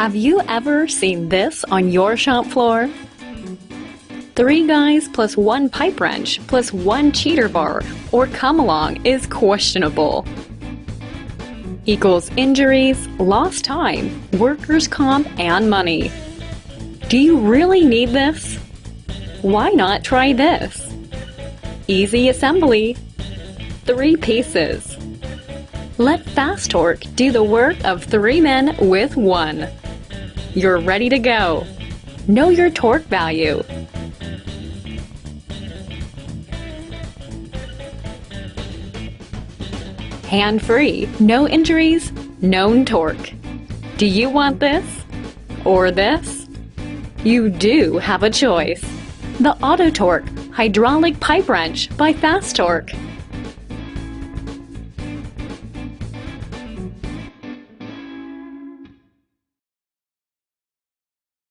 Have you ever seen this on your shop floor? 3 guys plus 1 pipe wrench plus 1 cheater bar or come along is questionable. Equals injuries, lost time, workers' comp, and money. Do you really need this? Why not try this? Easy assembly. 3 pieces. Let AutoTORQ do the work of 3 men with 1. You're ready to go. Know your torque value. Hand-free, no injuries, known torque. Do you want this? Or this? You do have a choice. The AutoTORQ Hydraulic Pipe Wrench by AutoTORQ.